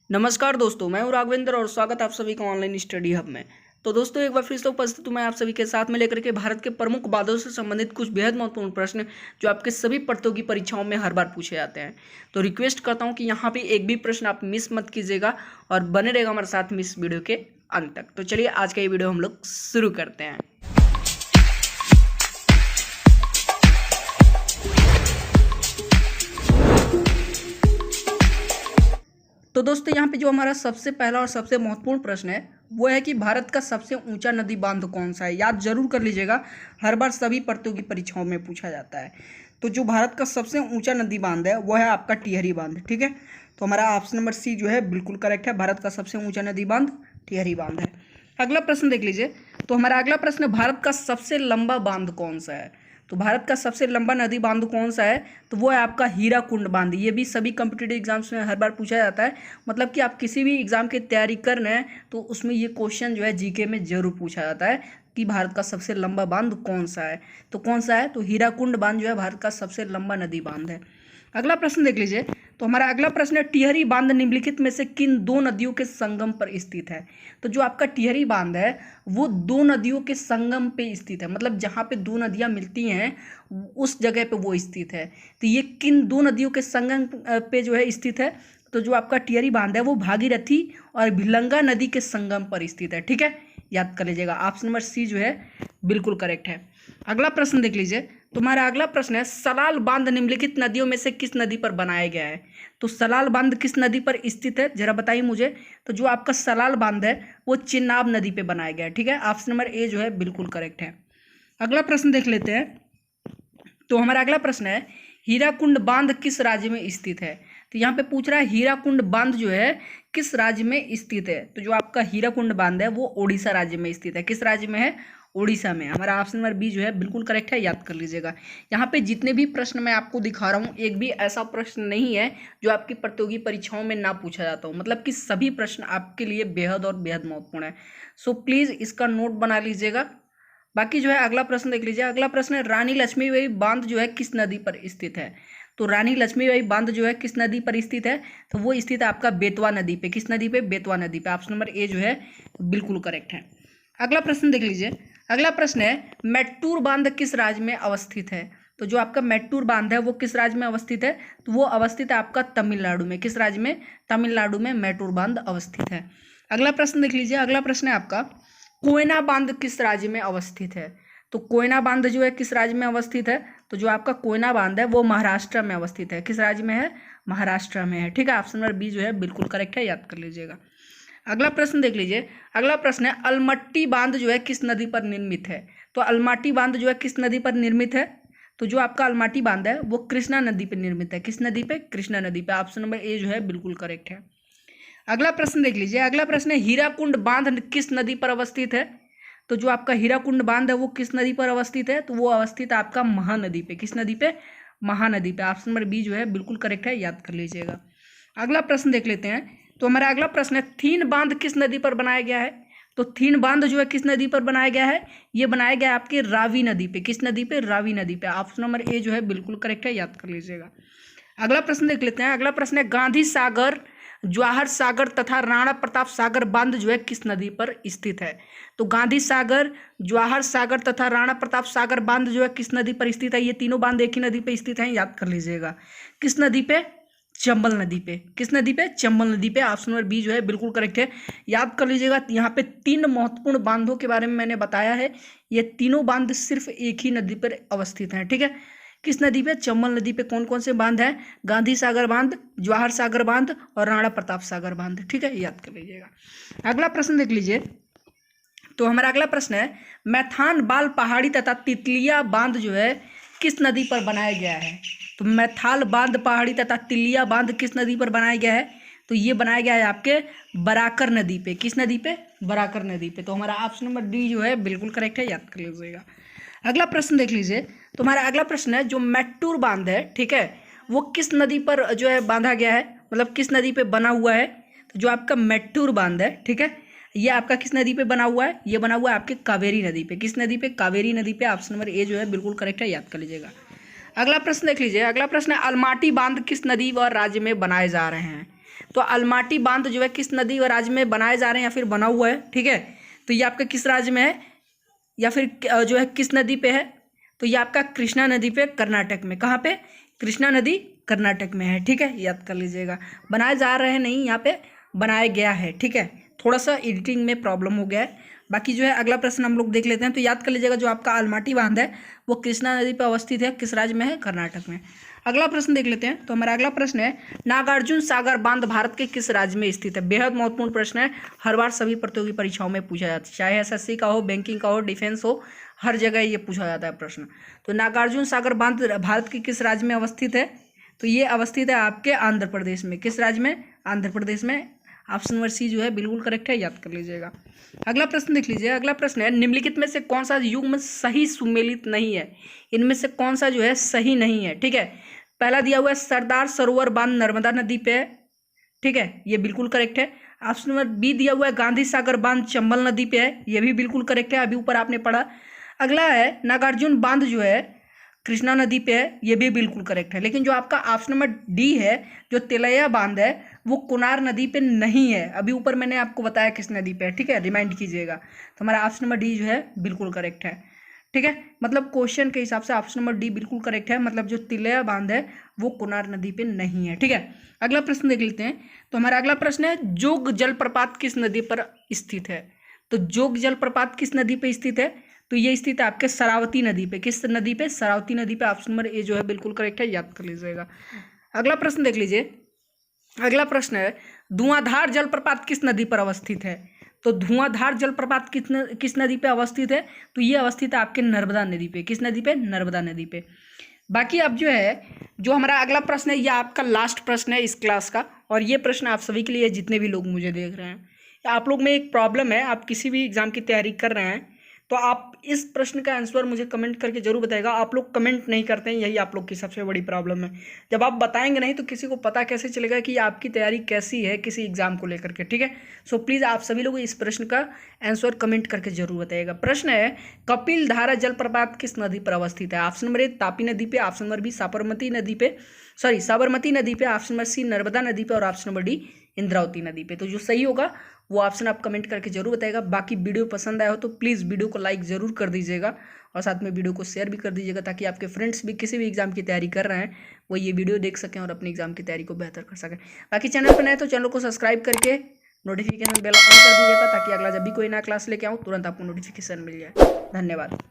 नमस्कार दोस्तों, मैं हूं राघवेंद्र और स्वागत आप सभी का ऑनलाइन स्टडी हब में। तो दोस्तों एक बार फिर से उपस्थित हूं मैं आप सभी के साथ में लेकर के भारत के प्रमुख बांधों से संबंधित कुछ बेहद महत्वपूर्ण प्रश्न जो आपके सभी प्रतियोगी परीक्षाओं में हर बार पूछे जाते हैं। तो रिक्वेस्ट करता हूं कि यहाँ पे एक भी प्रश्न आप मिस मत कीजिएगा और बने रहेगा हमारे साथ में इस वीडियो के अंत तक। तो चलिए आज का ये वीडियो हम लोग शुरू करते हैं। तो दोस्तों यहाँ पे जो हमारा सबसे पहला और सबसे महत्वपूर्ण प्रश्न है वो है कि भारत का सबसे ऊंचा नदी बांध कौन सा है। याद जरूर कर लीजिएगा, हर बार सभी प्रतियोगी परीक्षाओं में पूछा जाता है। तो जो भारत का सबसे ऊंचा नदी बांध है वो है आपका टिहरी बांध। ठीक है, तो हमारा ऑप्शन नंबर सी जो है बिल्कुल करेक्ट है। भारत का सबसे ऊंचा नदी बांध टिहरी बांध है। अगला प्रश्न देख लीजिए। तो हमारा अगला प्रश्न, भारत का सबसे लंबा बांध कौन सा है। तो भारत का सबसे लंबा नदी बांध कौन सा है, तो वो है आपका हीराकुंड बांध। ये भी सभी कॉम्पिटिटिव एग्जाम्स में हर बार पूछा जाता है। मतलब कि आप किसी भी एग्जाम की तैयारी कर रहे हैं तो उसमें ये क्वेश्चन जो है जीके में जरूर पूछा जाता है कि भारत का सबसे लंबा बांध कौन सा है। तो कौन सा है, तो हीराकुंड बांध जो है भारत का सबसे लंबा नदी बांध है। अगला प्रश्न देख लीजिए। तो हमारा अगला प्रश्न है, टिहरी बांध निम्नलिखित में से किन दो नदियों के संगम पर स्थित है। तो जो आपका टिहरी बांध है वो दो नदियों के संगम पे स्थित है। मतलब जहाँ पे दो नदियाँ मिलती हैं उस जगह पे वो स्थित है। तो ये किन दो नदियों के संगम पे जो है स्थित है, तो जो आपका टिहरी बांध है वो भागीरथी और भिलंगा नदी के संगम पर स्थित है। ठीक है, याद कर लीजिएगा, ऑप्शन नंबर सी जो है बिल्कुल करेक्ट है। अगला प्रश्न देख लीजिए। तुम्हारा अगला प्रश्न है, सलाल बांध निम्नलिखित नदियों में से किस नदी पर बनाया गया है। तो सलाल बांध किस नदी पर स्थित है, जरा बताइए मुझे। तो जो आपका सलाल बांध है वो चिनाब नदी पे बनाया गया है। ठीक है, ऑप्शन नंबर ए जो है बिल्कुल करेक्ट है। अगला प्रश्न देख लेते हैं। तो हमारा अगला प्रश्न है, हीराकुंड बांध किस राज्य में स्थित है। तो यहाँ पे पूछ रहा है हीराकुंड बांध जो है किस राज्य में स्थित है। तो जो आपका हीराकुंड बांध है वो ओडिशा राज्य में स्थित है। किस राज्य में है, ओडिशा में। हमारा ऑप्शन नंबर बी जो है बिल्कुल करेक्ट है, याद कर लीजिएगा। यहाँ पे जितने भी प्रश्न मैं आपको दिखा रहा हूँ एक भी ऐसा प्रश्न नहीं है जो आपकी प्रतियोगी परीक्षाओं में ना पूछा जाता हो। मतलब कि सभी प्रश्न आपके लिए बेहद और बेहद महत्वपूर्ण है। सो प्लीज़ इसका नोट बना लीजिएगा। बाकी जो है अगला प्रश्न देख लीजिए। अगला प्रश्न है, रानी लक्ष्मीबाई बांध जो है किस नदी पर स्थित है। तो रानी लक्ष्मीबाई बांध जो है किस नदी पर स्थित है, तो वो स्थित है आपका बेतवा नदी पे। किस नदी पे, बेतवा नदी पे। ऑप्शन नंबर ए जो है बिल्कुल करेक्ट है। अगला प्रश्न देख लीजिए। अगला प्रश्न है, मैट्टूर बांध किस राज्य में अवस्थित है। तो जो आपका मैट्टूर बांध है वो किस राज्य में अवस्थित है, तो वो अवस्थित है आपका तमिलनाडु में। किस राज्य में, तमिलनाडु में मैट्टूर बांध अवस्थित है। अगला प्रश्न देख लीजिए। अगला प्रश्न है आपका, कोयना बांध किस राज्य में अवस्थित है। तो कोयना बांध जो है किस राज्य में अवस्थित है, तो जो आपका कोयना बांध है वो महाराष्ट्र में अवस्थित है। किस राज्य में है, महाराष्ट्र में है। ठीक है, ऑप्शन नंबर बी जो है बिल्कुल करेक्ट है, याद कर लीजिएगा। अगला प्रश्न देख लीजिए। अगला प्रश्न है, अलमट्टी बांध जो है किस नदी पर निर्मित है। तो अलमट्टी बांध जो है किस नदी पर निर्मित है, तो जो आपका अलमट्टी बांध है वो कृष्णा नदी पर निर्मित है। किस नदी पे, कृष्णा नदी पे। ऑप्शन नंबर ए जो है बिल्कुल करेक्ट है। अगला प्रश्न देख लीजिए। अगला प्रश्न है, हीराकुंड बांध किस नदी पर अवस्थित है। तो जो आपका हीराकुंड बांध है वो किस नदी पर अवस्थित है, तो वो अवस्थित है आपका महानदी पे। किस नदी पे, महानदी पे। ऑप्शन नंबर बी जो है बिल्कुल करेक्ट है, याद कर लीजिएगा। अगला प्रश्न देख लेते हैं। तो हमारा अगला प्रश्न है, थीन बांध किस नदी पर बनाया गया है। तो थीन बांध जो है किस नदी पर बनाया गया है, ये बनाया गया है आपके रावी नदी पे। किस नदी पे, रावी नदी पे। ऑप्शन नंबर ए जो है बिल्कुल करेक्ट है, याद कर लीजिएगा। अगला प्रश्न देख लेते हैं। अगला प्रश्न है, गांधी सागर, जवाहर सागर तथा राणा प्रताप सागर बांध जो है किस नदी पर स्थित है। तो गांधी सागर, जवाहर सागर तथा राणा प्रताप सागर बांध जो है किस नदी पर स्थित है। ये तीनों बांध एक ही नदी पे स्थित हैं, याद कर लीजिएगा। किस नदी पे, चंबल नदी पे। किस नदी पे, चंबल नदी पे। ऑप्शन नंबर बी जो है बिल्कुल करेक्ट है, याद कर लीजिएगा। यहाँ पे तीन महत्वपूर्ण बांधों के बारे में मैंने बताया है। ये तीनों बांध सिर्फ एक ही नदी पर अवस्थित हैं। ठीक है, किस नदी पे, चंबल नदी पे। कौन कौन से बांध हैं, गांधी सागर बांध, जवाहर सागर बांध और राणा प्रताप सागर बांध। ठीक है, याद कर लीजिएगा। अगला प्रश्न देख लीजिए। तो हमारा अगला प्रश्न है, मैथान बाल पहाड़ी तथा तितलिया बांध जो है किस नदी पर बनाया गया है। तो मैथाल बांध पहाड़ी तथा तितलिया बांध किस नदी पर बनाया गया है, तो ये बनाया गया है आपके बराकर नदी पे। किस नदी पे, बराकर नदी पे। तो हमारा ऑप्शन नंबर डी जो है बिल्कुल करेक्ट है, याद कर लीजिएगा। अगला प्रश्न देख लीजिए। तो हमारा अगला प्रश्न है, जो मैट्टूर बांध है, ठीक है, वो किस नदी पर जो है बांधा गया है, मतलब किस नदी पे बना हुआ है। तो जो आपका मैट्टूर बांध है, ठीक है, ये आपका किस नदी पे बना हुआ है, ये बना हुआ है आपके कावेरी नदी पे। किस नदी पे, कावेरी नदी पे। ऑप्शन नंबर ए जो है बिल्कुल करेक्ट है, याद कर लीजिएगा। अगला प्रश्न देख लीजिए। अगला प्रश्न है, अलमाटी बांध किस नदी व राज्य में बनाए जा रहे हैं। तो अलमाटी बांध जो है किस नदी व राज्य में बनाए जा रहे हैं या फिर बना हुआ है, ठीक है। तो ये आपका किस राज्य में है या फिर जो है किस नदी पे है, तो ये आपका कृष्णा नदी पे, कर्नाटक में। कहाँ पे? कृष्णा नदी कर्नाटक में है, ठीक है, याद कर लीजिएगा। बनाए जा रहे हैं नहीं, यहाँ पे बनाया गया है, ठीक है। थोड़ा सा एडिटिंग में प्रॉब्लम हो गया है। बाकी जो है अगला प्रश्न हम लोग देख लेते हैं। तो याद कर लीजिएगा जो आपका अलमाटी बांध है वो कृष्णा नदी पर अवस्थित है, किस राज्य में है? कर्नाटक में। अगला प्रश्न देख लेते हैं। तो हमारा अगला प्रश्न है नागार्जुन सागर बांध भारत के किस राज्य में स्थित है? बेहद महत्वपूर्ण प्रश्न है, हर बार सभी प्रतियोगी परीक्षाओं में पूछा जाता है, चाहे एसएससी का हो, बैंकिंग का हो, डिफेंस हो, हर जगह ये पूछा जाता है प्रश्न। तो नागार्जुन सागर बांध भारत के किस राज्य में अवस्थित है? तो ये अवस्थित है आपके आंध्र प्रदेश में। किस राज्य में? आंध्र प्रदेश में। ऑप्शन नंबर सी जो है बिल्कुल करेक्ट है, याद कर लीजिएगा। अगला प्रश्न देख लीजिए। अगला प्रश्न है निम्नलिखित में से कौन सा युग्म सही सुमेलित नहीं है? इनमें से कौन सा जो है सही नहीं है, ठीक है। पहला दिया हुआ है सरदार सरोवर बांध नर्मदा नदी पे है, ठीक है, ये बिल्कुल करेक्ट है। ऑप्शन नंबर बी दिया हुआ है गांधी सागर बांध चंबल नदी पे है, ये भी बिल्कुल करेक्ट है, अभी ऊपर आपने पढ़ा। अगला है नागार्जुन बांध जो है कृष्णा नदी पे है, ये भी बिल्कुल करेक्ट है। लेकिन जो आपका ऑप्शन नंबर डी है जो तिलैया बांध है वो कुनार नदी पे नहीं है, अभी ऊपर मैंने आपको बताया किस नदी पे है, ठीक है, रिमाइंड कीजिएगा। तो हमारा ऑप्शन नंबर डी जो है बिल्कुल करेक्ट है, ठीक है। मतलब क्वेश्चन के हिसाब से ऑप्शन नंबर डी बिल्कुल करेक्ट है, मतलब जो तिलैया बांध है वो कुनार नदी पे नहीं है, ठीक है। अगला प्रश्न देख लेते हैं। तो हमारा अगला प्रश्न है जोग जलप्रपात किस नदी पर स्थित है? तो जोग जलप्रपात किस नदी पे स्थित है? तो ये स्थित है आपके शरावती नदी पे। किस नदी पे? शरावती नदी पे। ऑप्शन नंबर ए जो है बिल्कुल करेक्ट है, याद कर लीजिएगा। अगला प्रश्न देख लीजिए। अगला प्रश्न है धुआंधार जलप्रपात किस नदी पर अवस्थित है? तो धुआंधार जलप्रपात किस नदी पे अवस्थित है? तो ये अवस्थित है आपके नर्मदा नदी पे। किस नदी पे? नर्मदा नदी पे। बाकी अब जो है जो हमारा अगला प्रश्न है ये आपका लास्ट प्रश्न है इस क्लास का, और ये प्रश्न आप सभी के लिए जितने भी लोग मुझे देख रहे हैं। आप लोग में एक प्रॉब्लम है, आप किसी भी एग्जाम की तैयारी कर रहे हैं तो आप इस प्रश्न का आंसर मुझे कमेंट करके जरूर बताएगा। आप लोग कमेंट नहीं करते हैं, यही आप लोग की सबसे बड़ी प्रॉब्लम है। जब आप बताएंगे नहीं तो किसी को पता कैसे चलेगा कि आपकी तैयारी कैसी है किसी एग्जाम को लेकर के, ठीक है। सो प्लीज़ आप सभी लोग इस प्रश्न का आंसर कमेंट करके जरूर बताइएगा। प्रश्न है कपिल धारा जलप्रपात किस नदी पर अवस्थित है? ऑप्शन नंबर ए तापी नदी पे, ऑप्शन नंबर बी साबरमती नदी पे, साबरमती नदी पे, ऑप्शन नंबर सी नर्मदा नदी पे और ऑप्शन नंबर डी इंद्रावती नदी पे। तो जो सही होगा वो ऑप्शन आप कमेंट करके जरूर बताइएगा। बाकी वीडियो पसंद आया हो तो प्लीज़ वीडियो को लाइक ज़रूर कर दीजिएगा और साथ में वीडियो को शेयर भी कर दीजिएगा ताकि आपके फ्रेंड्स भी किसी भी एग्जाम की तैयारी कर रहे हैं वो ये वीडियो देख सकें और अपनी एग्जाम की तैयारी को बेहतर कर सकें। बाकी चैनल पर नए तो चैनल को सब्सक्राइब करके नोटिफिकेशन बेल ऑन कर दीजिएगा ताकि अगला जब भी कोई नया क्लास लेके आऊँ तुरंत आपको नोटिफिकेशन मिल जाए। धन्यवाद।